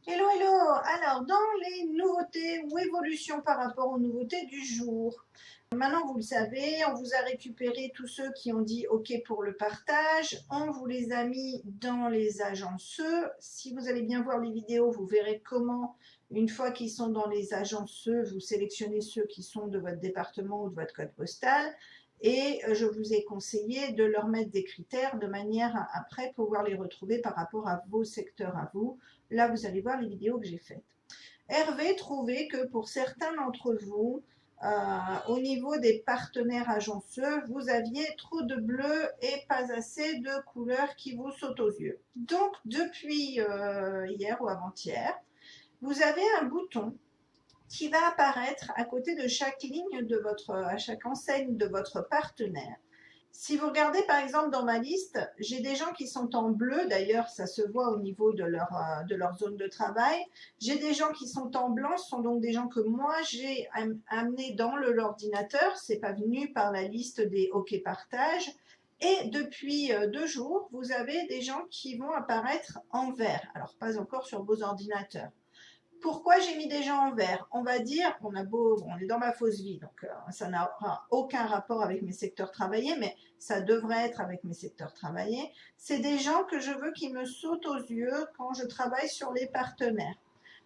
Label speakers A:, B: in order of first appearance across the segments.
A: Hello, hello! Alors, dans les nouveautés ou évolutions par rapport aux nouveautés du jour, maintenant vous le savez, on vous a récupéré tous ceux qui ont dit OK pour le partage, on vous les a mis dans les agenceux. Si vous allez bien voir les vidéos, vous verrez comment, une fois qu'ils sont dans les agenceux, vous sélectionnez ceux qui sont de votre département ou de votre code postal. Et je vous ai conseillé de leur mettre des critères de manière à après pouvoir les retrouver par rapport à vos secteurs à vous. Là, vous allez voir les vidéos que j'ai faites. Hervé trouvait que pour certains d'entre vous, au niveau des partenaires agenceux, vous aviez trop de bleu et pas assez de couleurs qui vous sautent aux yeux. Donc, depuis hier ou avant-hier, vous avez un bouton qui va apparaître à côté de chaque ligne de à chaque enseigne de votre partenaire. Si vous regardez par exemple dans ma liste, j'ai des gens qui sont en bleu, d'ailleurs ça se voit au niveau de leur zone de travail. J'ai des gens qui sont en blanc, ce sont donc des gens que moi j'ai amenés dans l'ordinateur, c'est pas venu par la liste des OK partage. Et depuis 2 jours, vous avez des gens qui vont apparaître en vert, alors pas encore sur vos ordinateurs. Pourquoi j'ai mis des gens en vert? On va dire, on est dans ma fausse vie, donc ça n'a aucun rapport avec mes secteurs travaillés, mais ça devrait être avec mes secteurs travaillés. C'est des gens que je veux qui me sautent aux yeux quand je travaille sur les partenaires.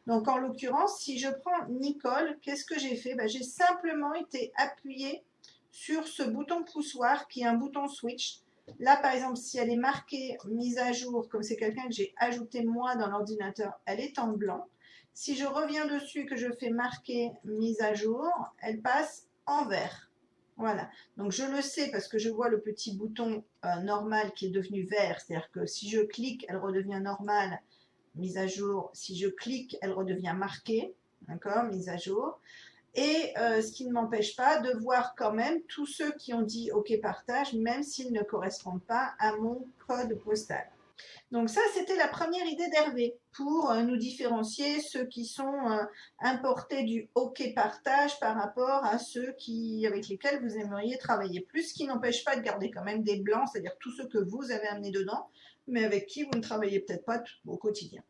A: Donc en l'occurrence, si je prends Nicole, qu'est-ce que j'ai fait? J'ai simplement été appuyée sur ce bouton poussoir qui est un bouton switch. Là, par exemple, si elle est marquée mise à jour, comme c'est quelqu'un que j'ai ajouté moi dans l'ordinateur, elle est en blanc. Si je reviens dessus et que je fais marquer mise à jour, elle passe en vert. Voilà. Donc je le sais parce que je vois le petit bouton normal qui est devenu vert. C'est-à-dire que si je clique, elle redevient normale, mise à jour. Si je clique, elle redevient marquée. D'accord, mise à jour. Et ce qui ne m'empêche pas de voir quand même tous ceux qui ont dit OK partage, même s'ils ne correspondent pas à mon code postal. Donc ça, c'était la première idée d'Hervé pour nous différencier ceux qui sont importés du OK partage par rapport à ceux avec lesquels vous aimeriez travailler plus, ce qui n'empêche pas de garder quand même des blancs, c'est-à-dire tous ceux que vous avez amenés dedans, mais avec qui vous ne travaillez peut-être pas au quotidien.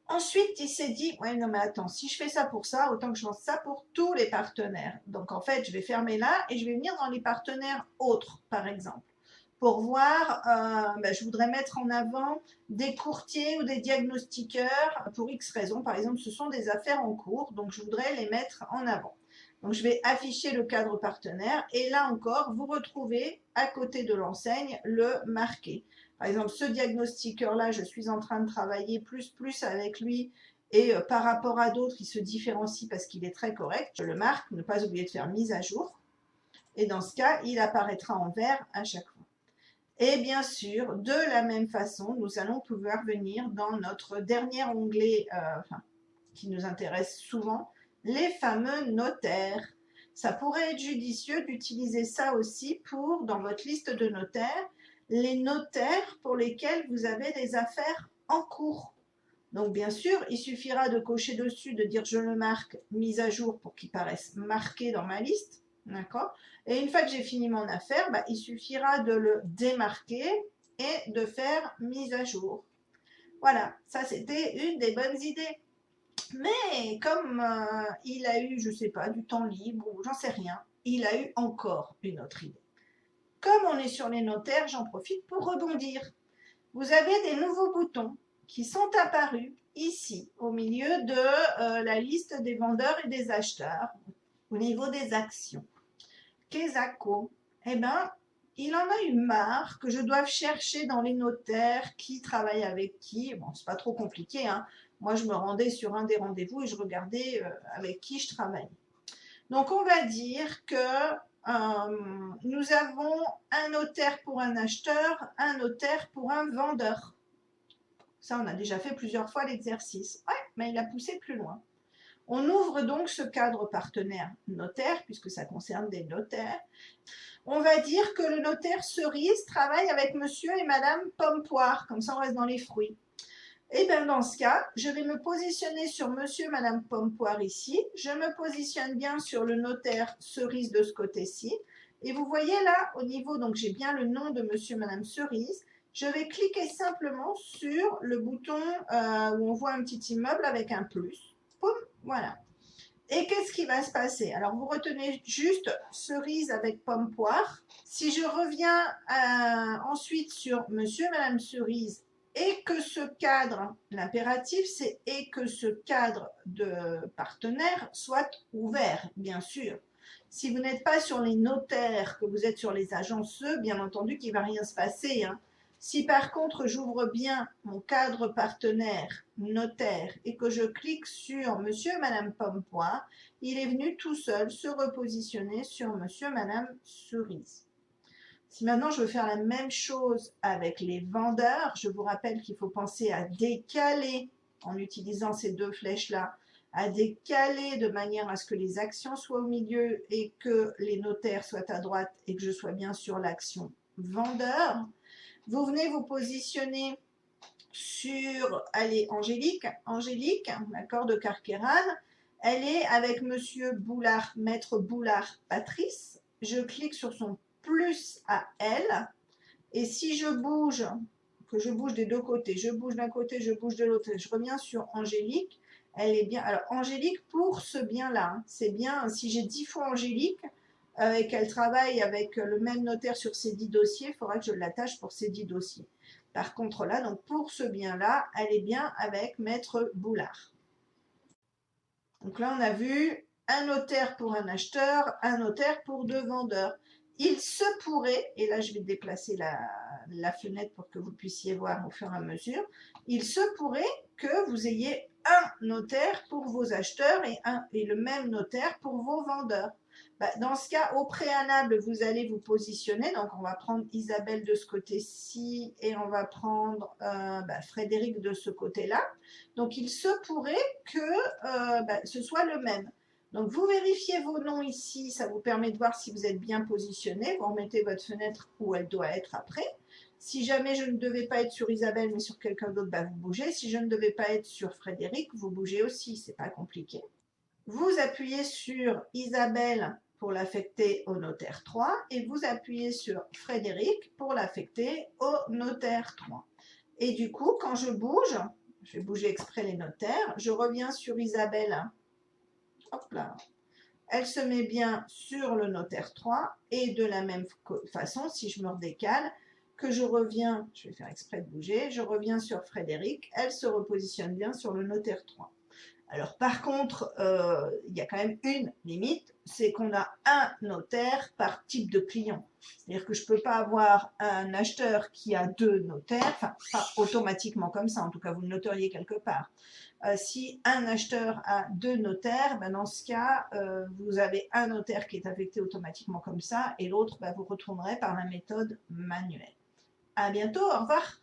A: Ensuite, il s'est dit, ouais, non, mais attends, si je fais ça pour ça, autant que je lance ça pour tous les partenaires. Donc, en fait, je vais fermer là et je vais venir dans les partenaires autres, par exemple, pour voir, je voudrais mettre en avant des courtiers ou des diagnostiqueurs pour X raisons. Par exemple, ce sont des affaires en cours, donc je voudrais les mettre en avant. Donc, je vais afficher le cadre partenaire et là encore, vous retrouvez à côté de l'enseigne le marqué. Par exemple, ce diagnostiqueur-là, je suis en train de travailler plus avec lui et par rapport à d'autres, il se différencie parce qu'il est très correct. Je le marque, ne pas oublier de faire mise à jour. Et dans ce cas, il apparaîtra en vert à chaque fois. Et bien sûr, de la même façon, nous allons pouvoir venir dans notre dernier onglet qui nous intéresse souvent, les fameux notaires. Ça pourrait être judicieux d'utiliser ça aussi pour, dans votre liste de notaires, les notaires pour lesquels vous avez des affaires en cours. Donc bien sûr, il suffira de cocher dessus, de dire je le marque mise à jour pour qu'il paraisse marqué dans ma liste. D'accord? Et une fois que j'ai fini mon affaire, il suffira de le démarquer et de faire mise à jour. Voilà, ça c'était une des bonnes idées. Mais comme il a eu, je ne sais pas, du temps libre ou j'en sais rien, il a eu encore une autre idée. Comme on est sur les notaires, j'en profite pour rebondir. Vous avez des nouveaux boutons qui sont apparus ici, au milieu de la liste des vendeurs et des acheteurs, au niveau des actions. Quesaco, eh bien, il en a eu marre que je doive chercher dans les notaires qui travaille avec qui. Bon, c'est pas trop compliqué, hein. Moi, je me rendais sur un des rendez-vous et je regardais avec qui je travaille. Donc, on va dire que nous avons un notaire pour un acheteur, un notaire pour un vendeur. Ça, on a déjà fait plusieurs fois l'exercice. Ouais, mais il a poussé plus loin. On ouvre donc ce cadre partenaire notaire, puisque ça concerne des notaires. On va dire que le notaire Cerise travaille avec monsieur et madame Pompoire, comme ça on reste dans les fruits. Et bien dans ce cas, je vais me positionner sur monsieur et madame Pompoire ici. Je me positionne bien sur le notaire Cerise de ce côté-ci. Et vous voyez là, au niveau, donc j'ai bien le nom de monsieur et madame Cerise. je vais cliquer simplement sur le bouton où on voit un petit immeuble avec un plus. Poum, voilà. Et qu'est-ce qui va se passer? Alors, vous retenez juste cerise avec pomme poire. Si je reviens ensuite sur monsieur et madame cerise et que ce cadre, l'impératif, c'est et que ce cadre de partenaire soit ouvert, bien sûr. Si vous n'êtes pas sur les notaires, que vous êtes sur les agenceux, bien entendu qu'il ne va rien se passer, hein. Si par contre j'ouvre bien mon cadre partenaire notaire et que je clique sur monsieur et madame Pompoire, il est venu tout seul se repositionner sur monsieur et madame Cerise. Si maintenant je veux faire la même chose avec les vendeurs, je vous rappelle qu'il faut penser à décaler en utilisant ces deux flèches-là, à décaler de manière à ce que les actions soient au milieu et que les notaires soient à droite et que je sois bien sur l'action vendeur. Vous venez vous positionner sur, allez, Angélique, d'accord, de Carqueran. Elle est avec monsieur Boulard, maître Boulard Patrice. Je clique sur son plus à elle. Et si je bouge, que je bouge des deux côtés, je bouge d'un côté, je bouge de l'autre, je reviens sur Angélique. Elle est bien. Alors, Angélique, pour ce bien-là, hein, c'est bien, si j'ai 10 fois Angélique, et qu'elle travaille avec le même notaire sur ces 10 dossiers, il faudra que je l'attache pour ces 10 dossiers. Par contre là, donc pour ce bien-là, elle est bien avec maître Boulard. Donc là, on a vu un notaire pour un acheteur, un notaire pour deux vendeurs. Il se pourrait, et là je vais déplacer la fenêtre pour que vous puissiez voir au fur et à mesure, il se pourrait que vous ayez un notaire pour vos acheteurs et le même notaire pour vos vendeurs. Dans ce cas, au préalable, vous allez vous positionner. Donc, on va prendre Isabelle de ce côté-ci et on va prendre Frédéric de ce côté-là. Donc, il se pourrait que ce soit le même. Donc, vous vérifiez vos noms ici. Ça vous permet de voir si vous êtes bien positionné. Vous remettez votre fenêtre où elle doit être après. Si jamais je ne devais pas être sur Isabelle, mais sur quelqu'un d'autre, vous bougez. Si je ne devais pas être sur Frédéric, vous bougez aussi. C'est pas compliqué. Vous appuyez sur Isabelle pour l'affecter au notaire 3 et vous appuyez sur Frédéric pour l'affecter au notaire 3. Et du coup, quand je bouge, je vais bouger exprès les notaires, je reviens sur Isabelle. Hop là. Elle se met bien sur le notaire 3 et de la même façon, si je me redécale, que je reviens, je vais faire exprès de bouger, je reviens sur Frédéric, elle se repositionne bien sur le notaire 3. Alors par contre, il y a quand même une limite, c'est qu'on a un notaire par type de client. C'est-à-dire que je ne peux pas avoir un acheteur qui a deux notaires, enfin pas automatiquement comme ça, en tout cas vous le noteriez quelque part. Si un acheteur a deux notaires, dans ce cas, vous avez un notaire qui est affecté automatiquement comme ça et l'autre, vous retournerez par la méthode manuelle. À bientôt, au revoir.